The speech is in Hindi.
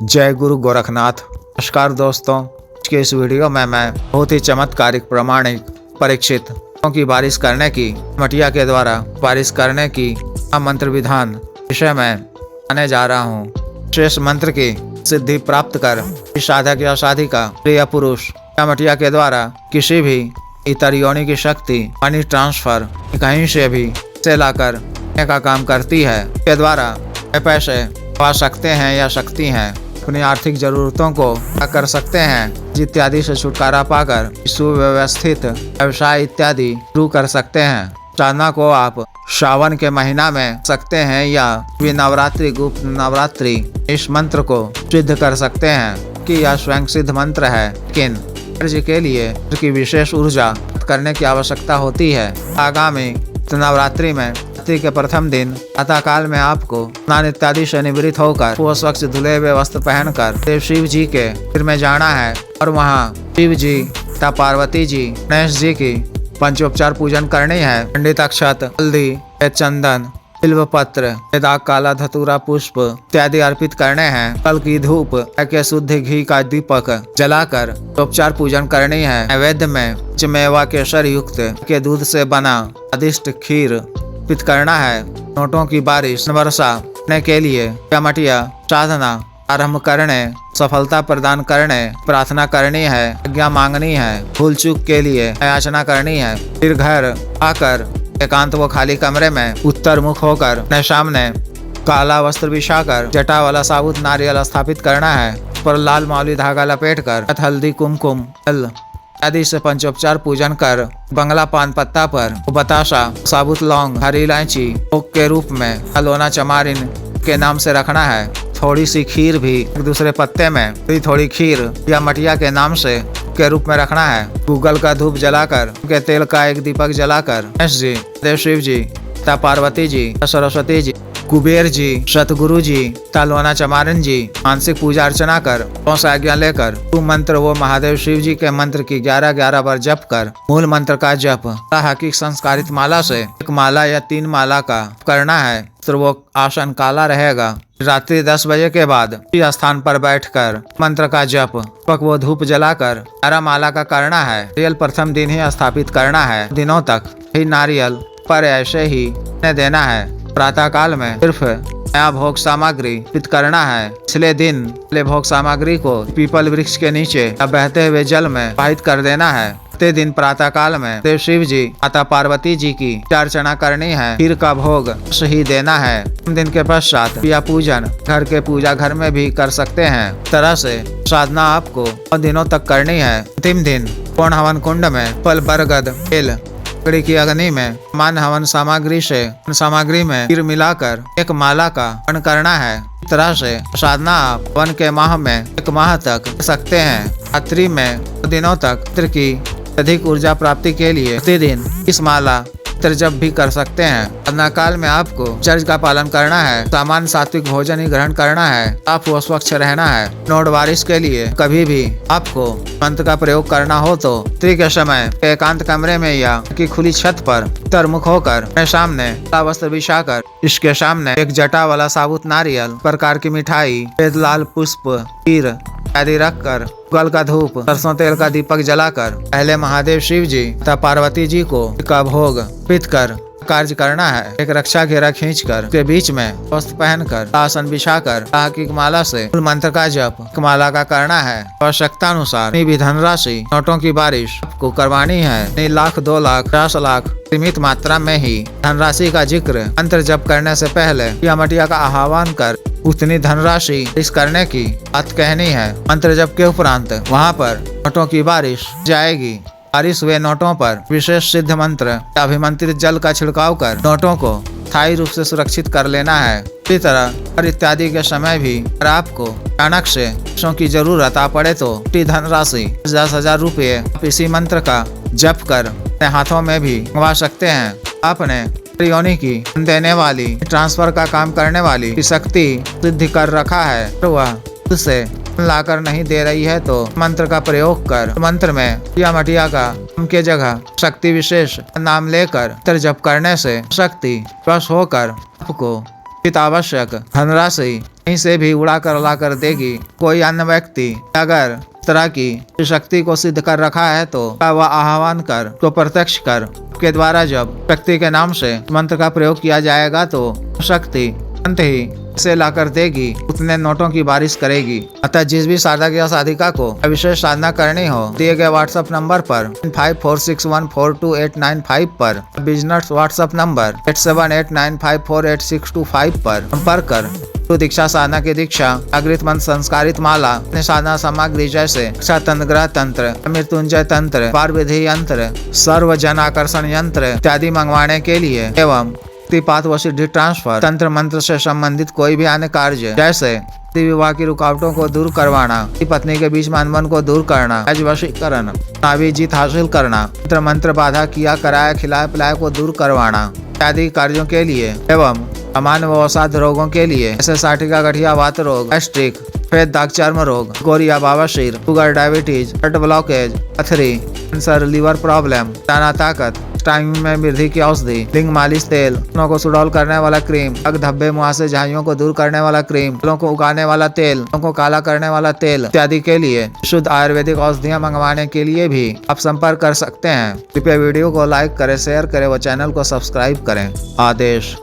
जय गुरु गोरखनाथ। नमस्कार दोस्तों, आज के इस वीडियो में मैं बहुत ही चमत्कारिक प्रमाणिक परीक्षित की बारिश करने की मटिया के द्वारा बारिश करने की मंत्र विधान विषय में आने जा रहा हूँ। शेष मंत्र की सिद्धि प्राप्त कर साधक या साधिका प्रिय पुरुष या मटिया के द्वारा किसी भी इतर योनि की शक्ति मनी ट्रांसफर कहीं से भी से लाकर का काम करती है के द्वारा पैसे पा सकते हैं या शक्ति हैं, अपनी आर्थिक जरूरतों को कर सकते हैं, इत्यादि से छुटकारा पाकर सुव्यवस्थित व्यवसाय इत्यादि शुरू कर सकते हैं। साधना को आप श्रावण के महीना में सकते हैं या भी नवरात्रि गुप्त नवरात्रि इस मंत्र को सिद्ध कर सकते हैं कि यह स्वयं सिद्ध मंत्र है, लेकिन कार्य के लिए की विशेष ऊर्जा करने की आवश्यकता होती है। आगामी नवरात्रि में के प्रथम दिन प्रातः काल में आपको स्नान इत्यादि से निवृत्त होकर वो स्वच्छ धुले हुए वस्त्र पहनकर देव शिव जी के मंदिर में जाना है और वहाँ शिव जी तथा पार्वती जी गणेश जी की पंचोपचार पूजन करनी है। पंडित अक्षत, हल्दी, चंदन, बिल्व पत्र, दाग, काला धतूरा, पुष्प इत्यादि अर्पित करने हैं। कल की धूप के शुद्ध घी का दीपक जलाकर उपचार पूजन करनी है। नैवेद्य में मेवा केसर युक्त के दूध से बना स्वादिष्ट खीर अर्पित करना है। नोटों की बारिश वर्षा करने के लिए मटिया साधना आरंभ करने, सफलता प्रदान करने प्रार्थना करनी है, आज्ञा मांगनी है, भूल चूक के लिए याचना करनी है। फिर घर आकर एकांत व खाली कमरे में उत्तर मुख होकर अपने सामने काला वस्त्र बिछाकर जटा वाला साबुत नारियल स्थापित करना है। पर लाल मौली धागा लपेट कर हल्दी, कुमकुम, जल आदि से पंचोपचार पूजन कर बंगला पान पत्ता पर बताशा, साबुत लौंग, हरी इलायची भोग के रूप में हलोना चमारिन के नाम से रखना है। थोड़ी सी खीर भी एक दूसरे पत्ते में थोड़ी खीर या मटिया के नाम से के रूप में रखना है। गूगल का धूप जलाकर के तेल का एक दीपक जलाकर गणेश जी, देव शिव जी तथा पार्वती जी, सरस्वती जी, कुबेर जी, सतगुरु जी, तालवाना चमारन जी मानसिक पूजा अर्चना कर आज्ञा लेकर तू मंत्र वो महादेव शिव जी के मंत्र की 11-11 बार जप कर मूल मंत्र का जप हकीक संस्कारित माला से एक माला या 3 माला का करना है। तो वो आसन काला रहेगा। रात्रि 10 बजे के बाद स्थान पर बैठकर मंत्र का जप पक वो धूप जलाकर 11 माला का करना है। नारियल प्रथम दिन ही स्थापित करना है। दिनों तक ही नारियल पर ऐसे ही देना है। प्रातः काल में सिर्फ नया भोग सामग्री अर्पित करना है। पिछले दिन भोग सामग्री को पीपल वृक्ष के नीचे बहते हुए जल में प्रवाहित कर देना है। अगले दिन प्रातः काल में देव शिव जी माता पार्वती जी की अर्चना करनी है। खीर का भोग ही देना है। दिन के पश्चात या पूजन घर के पूजा घर में भी कर सकते हैं। तरह से साधना आपको 9 दिनों तक करनी है। अंतिम दिन पूर्ण हवन कुंड में फल, बरगद, बेल लकड़ी की अग्नि में मान हवन सामग्री से सामग्री में खीर मिलाकर एक माला का हवन करना है। इस तरह से साधना आप हवन के माह में 1 माह तक कर सकते हैं। रात्रि में 2 दिनों तक मंत्र की अधिक ऊर्जा प्राप्ति के लिए प्रतिदिन इस माला जप भी कर सकते हैं। साधना काल में आपको चर्च का पालन करना है। सामान्य सात्विक भोजन ही ग्रहण करना है। आप वो स्वच्छ रहना है। नोट बारिश के लिए कभी भी आपको मंत्र का प्रयोग करना हो तो रात्रि के समय एकांत कमरे में या की खुली छत पर उत्तर मुख होकर अपने सामने वस्त्र बिछाकर इसके सामने एक जटा वाला साबुत नारियल, प्रकार की मिठाई, लाल पुष्प, खीर आदि रखकर गल का धूप, सरसों तेल का दीपक जलाकर पहले महादेव शिव जी तथा पार्वती जी को का भोग अर्पित कर कार्य करना है। एक रक्षा घेरा खींचकर के बीच में वस्त्र पहनकर आसन बिछाकर की माला से मूल मंत्र का जप माला का करना है। आवश्यकता अनुसार भी धनराशि नोटों की बारिश आपको करवानी है। 1 लाख, 2 लाख, 50 लाख सीमित मात्रा में ही धनराशि का जिक्र मंत्र जप करने से पहले या मटिया का आह्वान कर उतनी धनराशि इस करने की बात कहनी है। मंत्र जप के उपरांत वहाँ पर नोटों की बारिश जाएगी। बारिश हुए नोटों पर विशेष सिद्ध मंत्र अभिमंत्रित जल का छिड़काव कर नोटों को स्थायी रूप से सुरक्षित कर लेना है। इसी तरह और इत्यादि के समय भी अगर आपको अचानक से पैसों की जरूरत आ पड़े तो धनराशि 10,000 रुपये आप इसी मंत्र का जप कर अपने हाथों में भी मंगवा सकते हैं। आपने योनि की देने वाली ट्रांसफर का काम करने वाली शक्ति सिद्ध कर रखा है तो वह उससे लाकर नहीं दे रही है तो मंत्र का प्रयोग कर मंत्र में या मटिया का के जगह शक्ति विशेष नाम लेकर मंत्र जप करने से शक्ति वश होकर आपको आवश्यक धनराशि कहीं से भी उड़ा कर ला कर देगी। कोई अन्य व्यक्ति अगर तरह की शक्ति को सिद्ध कर रखा है तो वह आह्वान कर तो प्रत्यक्ष कर के द्वारा जब व्यक्ति के नाम से मंत्र का प्रयोग किया जाएगा तो शक्ति अंत ही से लाकर देगी, उतने नोटों की बारिश करेगी। अतः जिस भी साधक या साधिका को विशेष साधना करनी हो दिए गए व्हाट्सएप नंबर पर 54614289 पर, बिजनेस व्हाट्सएप नंबर 8789548625 पर संपर्क कर दीक्षा साधना की दीक्षा, जागृत मंत्र, संस्कारित माला, साधना सामग्री जैसे तंत्र, ग्रह तंत्र, मृत्युंजय तंत्र, पार विधि यंत्र, सर्व जन आकर्षण यंत्र इत्यादि मंगवाने के लिए एवं पात व सिद्धि ट्रांसफर, तंत्र मंत्र से संबंधित कोई भी अन्य कार्य जैसे विवाह की रुकावटों को दूर करवाना, पत्नी के बीच में अनबन को दूर करना, वशीकरण, नाभि जीत हासिल करना, तंत्र मंत्र बाधा किया कराया खिलाए पिलाए को दूर करवाना इत्यादि कार्यों के लिए एवं सामान्य व अवसाद रोगों के लिए जैसे साटिका, गठिया, वात रोग, गैस्ट्रिक, सफेद दाग, चर्म रोग, गोरिया, बवासीर, शुगर, डायबिटीज, हार्ट ब्लॉकेज, पथरी, कैंसर, लीवर प्रॉब्लम, दाना ताकत, टाइम में वृद्धि की औषधि, लिंग मालिश तेल, बालों को सुडौल करने वाला क्रीम, दाग, धब्बे, मुहासे, झाइयों को दूर करने वाला क्रीम, बालों को उगाने वाला तेल, बालों को काला करने वाला तेल इत्यादि के लिए शुद्ध आयुर्वेदिक औषधियां मंगवाने के लिए भी आप संपर्क कर सकते हैं। कृपया वीडियो को लाइक करें, शेयर करें व चैनल को सब्सक्राइब करें। आदेश।